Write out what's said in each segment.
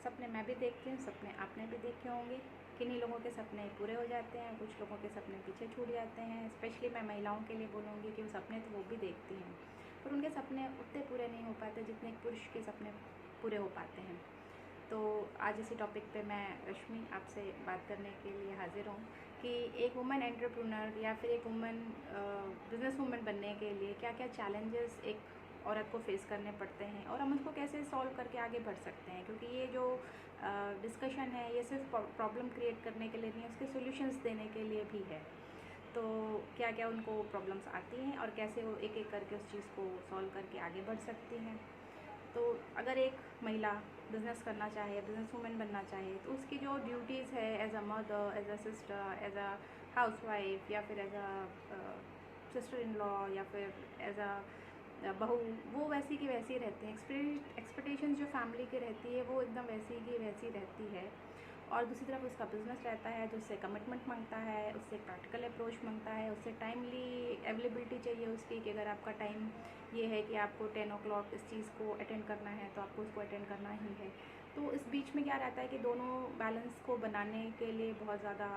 सपने मैं भी देखती हूँ, सपने आपने भी देखे होंगे। किन्हीं लोगों के सपने पूरे हो जाते हैं, कुछ लोगों के सपने पीछे छूट जाते हैं। स्पेशली मैं महिलाओं के लिए बोलूँगी कि वो सपने तो वो भी देखती हैं, पर उनके सपने उतने पूरे नहीं हो पाते जितने एक पुरुष के सपने पूरे हो पाते हैं। तो आज इसी टॉपिक पे मैं रश्मि आपसे बात करने के लिए हाजिर हूँ कि एक वुमेन एंटरप्रेन्योर या फिर एक वुमेन बिजनेस वुमेन बनने के लिए क्या क्या चैलेंजेस एक औरत को फेस करने पड़ते हैं और हम उसको कैसे सॉल्व करके आगे बढ़ सकते हैं। क्योंकि ये जो डिस्कशन है ये सिर्फ प्रॉब्लम क्रिएट करने के लिए नहीं, उसके सॉल्यूशंस देने के लिए भी है। तो क्या क्या उनको प्रॉब्लम्स आती हैं और कैसे वो एक एक करके उस चीज़ को सॉल्व करके आगे बढ़ सकती हैं। तो अगर एक महिला बिज़नेस करना चाहे, बिज़नेस वूमेन बनना चाहे, तो उसकी जो ड्यूटीज़ है as a mother, as a sister, as a housewife या फिर as a sister in law या फिर एज अ बहू, वो वैसी की वैसी रहती हैं। एक्सपेक्टेशंस जो फैमिली की रहती है वो एकदम वैसी की वैसी रहती है। और दूसरी तरफ उसका बिज़नेस रहता है जो उससे कमिटमेंट मांगता है, उससे प्रैक्टिकल अप्रोच मांगता है, उससे टाइमली अवेलेबिलिटी चाहिए उसकी कि अगर आपका टाइम ये है कि आपको 10 o'clock इस चीज़ को अटेंड करना है तो आपको उसको अटेंड करना ही है। तो इस बीच में क्या रहता है कि दोनों बैलेंस को बनाने के लिए बहुत ज़्यादा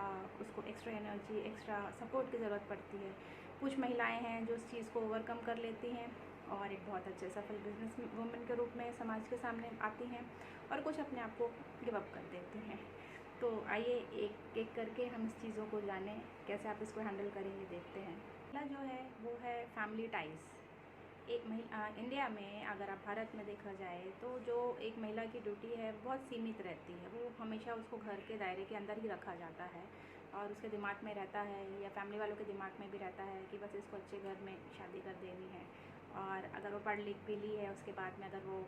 उसको एक्स्ट्रा एनर्जी, एक्स्ट्रा सपोर्ट की ज़रूरत पड़ती है। कुछ महिलाएं हैं जो इस चीज़ को ओवरकम कर लेती हैं और एक बहुत अच्छे सफल बिजनेस वुमेन के रूप में समाज के सामने आती हैं, और कुछ अपने आप को गिव अप कर देती हैं। तो आइए एक एक करके हम इस चीज़ों को जानें, कैसे आप इसको हैंडल करेंगे देखते हैं। पहला जो है वो है फैमिली टाइज़। एक महिला इंडिया में, अगर आप भारत में देखा जाए तो जो एक महिला की ड्यूटी है बहुत सीमित रहती है। वो हमेशा उसको घर के दायरे के अंदर ही रखा जाता है और उसके दिमाग में रहता है या फैमिली वालों के दिमाग में भी रहता है कि बस इसको अच्छे घर में शादी कर देनी है। और अगर वो पढ़ लिख भी ली है, उसके बाद में अगर वो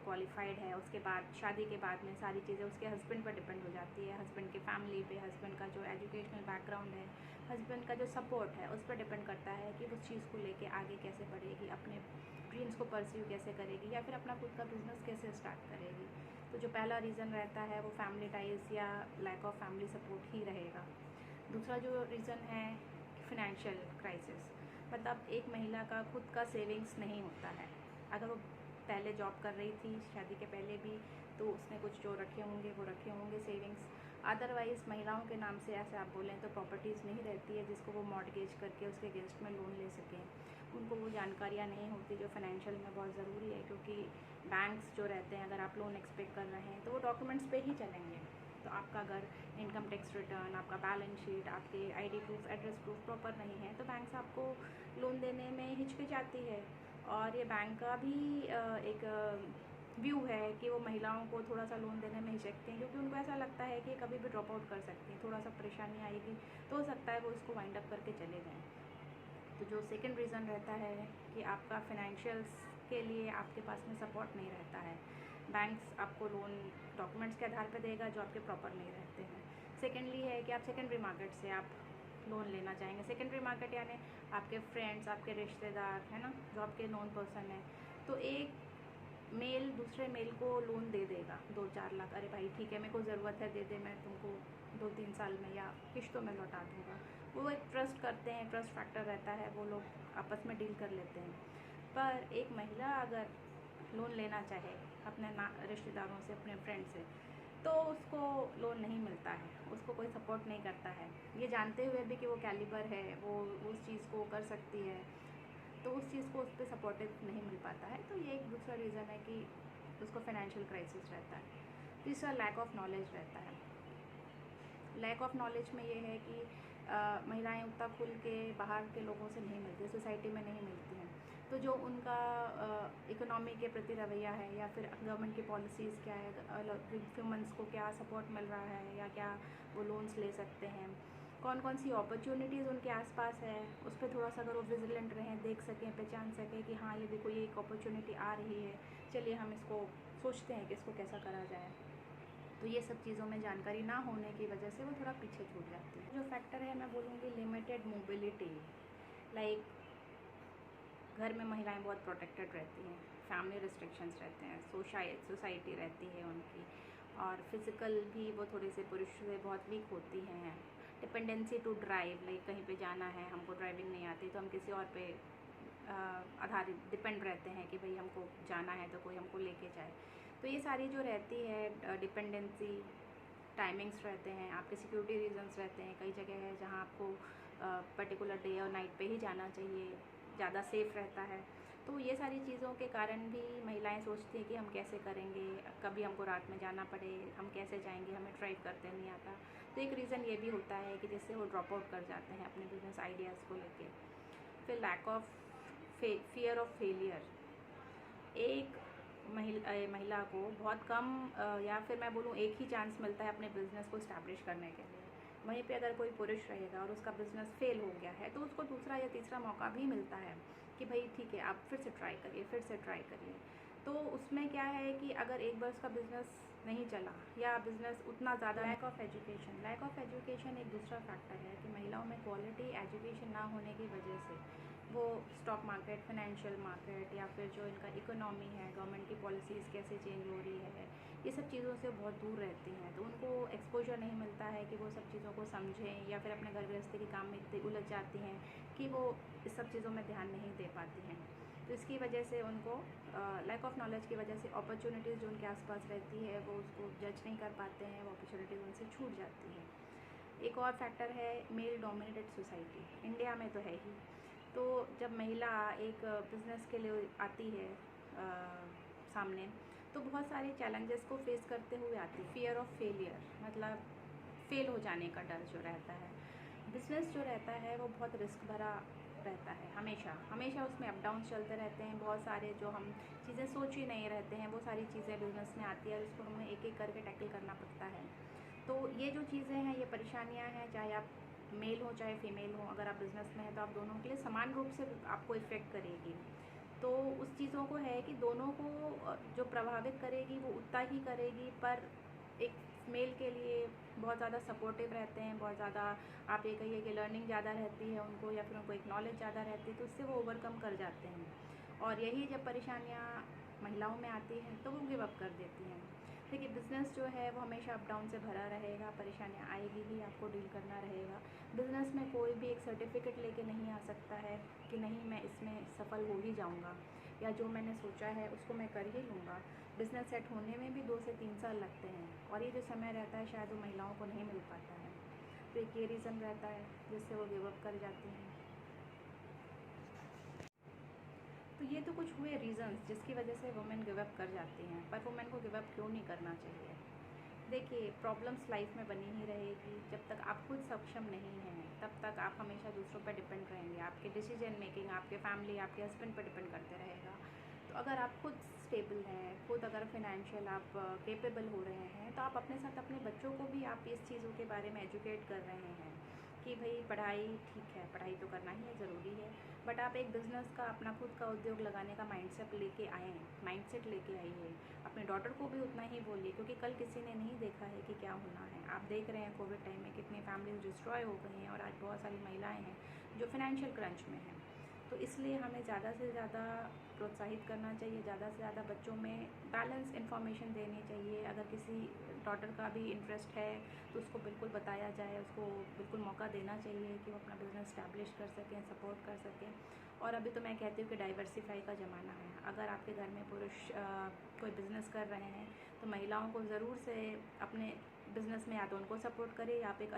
क्वालिफाइड है, उसके बाद शादी के बाद में सारी चीज़ें उसके हस्बैंड पर डिपेंड हो जाती है। हस्बैंड के फैमिली पे, हस्बैंड का जो एजुकेशनल बैकग्राउंड है, हस्बैंड का जो सपोर्ट है, उस पर डिपेंड करता है कि उस चीज़ को लेके आगे कैसे बढ़ेगी, अपने ड्रीम्स को परस्यू कैसे करेगी या फिर अपना खुद का बिजनेस कैसे स्टार्ट करेगी। तो जो पहला रीज़न रहता है वो फैमिली टाइज या लैक ऑफ फैमिली सपोर्ट ही रहेगा। दूसरा जो रीज़न है फिनेंशियल क्राइसिस, मतलब एक महिला का खुद का सेविंग्स नहीं होता है। अगर वो पहले जॉब कर रही थी शादी के पहले भी, तो उसने कुछ जो रखे होंगे वो रखे होंगे सेविंग्स। अदरवाइज़ महिलाओं के नाम से ऐसे आप बोलें तो प्रॉपर्टीज़ नहीं रहती है जिसको वो मॉर्टगेज करके उसके अगेंस्ट में लोन ले सकें। उनको वो जानकारियाँ नहीं होती जो फाइनेंशियल में बहुत ज़रूरी है, क्योंकि बैंक्स जो रहते हैं, अगर आप लोन एक्सपेक्ट कर रहे हैं तो वो डॉक्यूमेंट्स पे ही चलेंगे। तो आपका अगर इनकम टैक्स रिटर्न, आपका बैलेंस शीट, आपके ID proof, address proof proper नहीं है तो बैंक से आपको लोन देने में हिचकिचाती है। और ये बैंक का भी एक व्यू है कि वो महिलाओं को थोड़ा सा लोन देने में हिचकते हैं, क्योंकि उनको ऐसा लगता है कि कभी भी ड्रॉप आउट कर सकती हैं, थोड़ा सा परेशानी आएगी तो हो सकता है वो इसको वाइंड अप करके चले जाएँ। तो जो सेकंड रीज़न रहता है कि आपका फाइनेंशियल्स के लिए आपके पास में सपोर्ट नहीं रहता है। बैंक्स आपको लोन डॉक्यूमेंट्स के आधार पर देगा जो आपके प्रॉपर नहीं रहते हैं। सेकेंडली है कि आप सेकेंडरी मार्केट से आप लोन लेना चाहेंगे। सेकेंडरी मार्केट यानी आपके फ्रेंड्स, आपके रिश्तेदार, है ना, जो आपके नॉन पर्सन है। तो एक मेल दूसरे मेल को लोन दे देगा 2-4 लाख, अरे भाई ठीक है मेरे को ज़रूरत है, दे दे, मैं तुमको 2-3 साल में या किश्तों में लौटा दूँगा। वो एक ट्रस्ट करते हैं, ट्रस्ट फैक्टर रहता है, वो लोग आपस में डील कर लेते हैं। पर एक महिला अगर लोन लेना चाहे अपने रिश्तेदारों से, अपने फ्रेंड से, तो उसको लोन नहीं मिलता है, उसको कोई सपोर्ट नहीं करता है। ये जानते हुए भी कि वो कैलिबर है, वो उस चीज़ को कर सकती है, तो उस चीज़ को उस पर सपोर्टिव नहीं मिल पाता है। तो ये एक दूसरा रीज़न है कि उसको फाइनेंशियल क्राइसिस रहता है। तीसरा लैक ऑफ नॉलेज रहता है। लैक ऑफ नॉलेज में ये है कि महिलाएं उतना खुल के बाहर के लोगों से नहीं मिलती, सोसाइटी में नहीं मिलती हैं। तो जो उनका इकोनॉमी के प्रति रवैया है या फिर गवर्नमेंट की पॉलिसीज़ क्या है, ह्यूमन्स को क्या सपोर्ट मिल रहा है या क्या वो लोन्स ले सकते हैं, कौन कौन सी अपॉर्चुनिटीज़ उनके आसपास है, उस पर थोड़ा सा अगर वो विजिलेंट रहें, देख सकें, पहचान सकें कि हाँ ये देखो ये एक अपॉर्चुनिटी आ रही है, चलिए हम इसको सोचते हैं कि इसको कैसा करा जाए। तो ये सब चीज़ों में जानकारी ना होने की वजह से वो थोड़ा पीछे छूट जाती है। जो फैक्टर है मैं बोलूँगी लिमिटेड मोबिलिटी, लाइक घर में महिलाएं बहुत प्रोटेक्टेड रहती हैं, फैमिली रिस्ट्रिक्शंस रहते हैं, सोसाइटी रहती है उनकी, और फिज़िकल भी वो थोड़े से पुरुष से बहुत वीक होती हैं। डिपेंडेंसी टू ड्राइव, लाइक कहीं पे जाना है, हमको ड्राइविंग नहीं आती तो हम किसी और पे आधारित डिपेंड रहते हैं कि भाई हमको जाना है तो कोई हमको लेके जाए। तो ये सारी जो रहती है डिपेंडेंसी, टाइमिंग्स रहते हैं, आपके सिक्योरिटी रीजंस रहते हैं, कई जगह है जहाँ आपको पर्टिकुलर डे और नाइट पे ही जाना चाहिए, ज़्यादा सेफ़ रहता है। तो ये सारी चीज़ों के कारण भी महिलाएं सोचती हैं कि हम कैसे करेंगे, कभी हमको रात में जाना पड़े, हम कैसे जाएंगे, हमें ड्राइव करते नहीं आता। तो एक रीज़न ये भी होता है कि जिससे वो ड्रॉप आउट कर जाते हैं अपने बिजनेस आइडियाज़ को लेके। फिर lack of fear of failure. एक महिला को बहुत कम या फिर मैं बोलूँ एक ही चांस मिलता है अपने बिज़नेस को इस्टेब्लिश करने के लिए। वहीं पे अगर कोई पुरुष रहेगा और उसका बिज़नेस फेल हो गया है तो उसको दूसरा या तीसरा मौका भी मिलता है कि भाई ठीक है, आप फिर से ट्राई करिए, फिर से ट्राई करिए। तो उसमें क्या है कि अगर एक बार उसका बिज़नेस नहीं चला या बिज़नेस उतना ज़्यादा, लैक ऑफ एजुकेशन एक दूसरा फैक्टर है कि महिलाओं में क्वालिटी एजुकेशन ना होने की वजह से वो स्टॉक मार्केट, फाइनेंशियल मार्केट या फिर जो इनका इकोनॉमी है, गवर्नमेंट की पॉलिसीज़ कैसे चेंज हो रही है, ये सब चीज़ों से बहुत दूर रहती हैं। तो उनको एक्सपोजर नहीं मिलता है कि वो सब चीज़ों को समझें, या फिर अपने घर गृहस्थी के काम में इतनी उलझ जाती हैं कि वो इस सब चीज़ों में ध्यान नहीं दे पाती हैं। तो इसकी वजह से उनको लैक ऑफ नॉलेज की वजह से अपॉर्चुनिटीज़ जो उनके आसपास रहती है वो उसको जज नहीं कर पाते हैं, वो अपॉर्चुनिटीज़ उनसे छूट जाती हैं। एक और फैक्टर है मेल डोमिनेटेड सोसाइटी, इंडिया में तो है ही। तो जब महिला एक बिज़नेस के लिए आती है सामने, तो बहुत सारे चैलेंजेस को फेस करते हुए आती है। फियर ऑफ फेलियर मतलब फेल हो जाने का डर जो रहता है। बिज़नेस जो रहता है वो बहुत रिस्क भरा रहता है, हमेशा उसमें अप डाउन चलते रहते हैं। बहुत सारे जो हम चीज़ें सोच ही नहीं रहते हैं वो सारी चीज़ें बिज़नेस में आती है और उसको हमें एक एक करके टैकल करना पड़ता है। तो ये जो चीज़ें हैं, ये परेशानियाँ हैं, चाहे आप मेल हो चाहे फीमेल हो, अगर आप बिज़नेस में हैं तो आप दोनों के लिए समान रूप से आपको इफ़ेक्ट करेगी। तो उस चीज़ों को है कि दोनों को जो प्रभावित करेगी वो उतना ही करेगी, पर एक मेल के लिए बहुत ज़्यादा सपोर्टिव रहते हैं, बहुत ज़्यादा आप ये कहिए कि लर्निंग ज़्यादा रहती है उनको, या फिर उनको एक नॉलेज ज़्यादा रहती है, तो उससे वो ओवरकम कर जाते हैं। और यही जब परेशानियाँ महिलाओं में आती हैं तो वो गिव अप कर देती हैं। देखिए, बिज़नेस जो है वो हमेशा अप डाउन से भरा रहेगा, परेशानियाँ आएगी ही, आपको डील करना रहेगा। बिज़नेस में कोई भी एक सर्टिफिकेट लेके नहीं आ सकता है कि नहीं मैं इसमें सफल हो ही जाऊंगा, या जो मैंने सोचा है उसको मैं कर ही लूँगा। बिज़नेस सेट होने में भी 2 से 3 साल लगते हैं, और ये जो समय रहता है शायद वो महिलाओं को नहीं मिल पाता है। तो एक ये रीज़न रहता है जिससे वो गिव अप कर जाती हैं। तो ये तो कुछ हुए रीज़न्स जिसकी वजह से वुमेन गिव अप कर जाती हैं, पर वुमेन को गिव अप क्यों नहीं करना चाहिए? देखिए, प्रॉब्लम्स लाइफ में बनी ही रहेगी। जब तक आप खुद सक्षम नहीं हैं तब तक आप हमेशा दूसरों पर डिपेंड रहेंगे। आपके डिसीजन मेकिंग आपके फैमिली, आपके हस्बैंड पर डिपेंड करते रहेगा। तो अगर आप खुद स्टेबल हैं, खुद अगर फाइनेंशियल आप केपेबल हो रहे हैं, तो आप अपने साथ अपने बच्चों को भी आप इस चीज़ों के बारे में एजुकेट कर रहे हैं कि भाई पढ़ाई ठीक है, पढ़ाई तो करना ही है, ज़रूरी है, बट आप एक बिज़नेस का, अपना खुद का उद्योग लगाने का माइंडसेट लेके आइए। अपने डॉटर को भी उतना ही बोलिए, क्योंकि कल किसी ने नहीं देखा है कि क्या होना है। आप देख रहे हैं कोविड टाइम में कितनी फैमिलीज डिस्ट्रॉय हो गई हैं, और आज बहुत सारी महिलाएं हैं जो फाइनेंशियल क्रंच में हैं। तो इसलिए हमें ज़्यादा से ज़्यादा प्रोत्साहित करना चाहिए, ज़्यादा से ज़्यादा बच्चों में बैलेंस इन्फॉर्मेशन देनी चाहिए। अगर किसी डॉटर का भी इंटरेस्ट है तो उसको बिल्कुल बताया जाए, उसको बिल्कुल मौका देना चाहिए कि वो अपना बिज़नेस स्टैब्लिश कर सकें, सपोर्ट कर सकें। और अभी तो मैं कहती हूँ कि डाइवर्सिफाई का ज़माना है। अगर आपके घर में पुरुष कोई बिज़नेस कर रहे हैं तो महिलाओं को ज़रूर से अपने बिज़नेस में या तो उनको सपोर्ट करें, या आप एक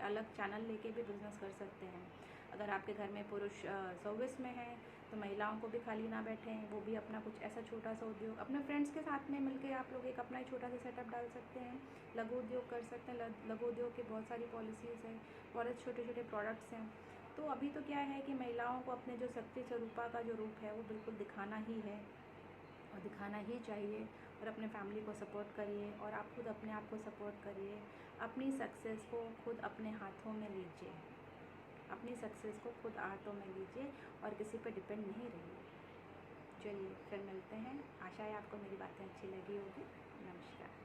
अलग चैनल लेके भी बिज़नेस कर सकते हैं। अगर आपके घर में पुरुष सर्विस में हैं तो महिलाओं को भी खाली ना बैठें, वो भी अपना कुछ ऐसा छोटा सा उद्योग अपने फ्रेंड्स के साथ में मिलकर आप लोग एक अपना छोटा सा सेटअप डाल सकते हैं, लघु उद्योग कर सकते हैं। लघु उद्योग की बहुत सारी पॉलिसीज़ हैं, बहुत छोटे छोटे प्रोडक्ट्स हैं। तो अभी तो क्या है कि महिलाओं को अपने जो शक्ति स्वरूपा का जो रूप है वो बिल्कुल दिखाना ही है, और दिखाना ही चाहिए। और अपने फैमिली को सपोर्ट करिए, और आप खुद अपने आप को सपोर्ट करिए। अपनी सक्सेस को खुद अपने हाथों में लीजिए, अपनी सक्सेस को खुद हाथों में लीजिए और किसी पर डिपेंड नहीं रहिए। चलिए फिर मिलते हैं। आशा है आपको मेरी बातें अच्छी लगी होगी। नमस्कार।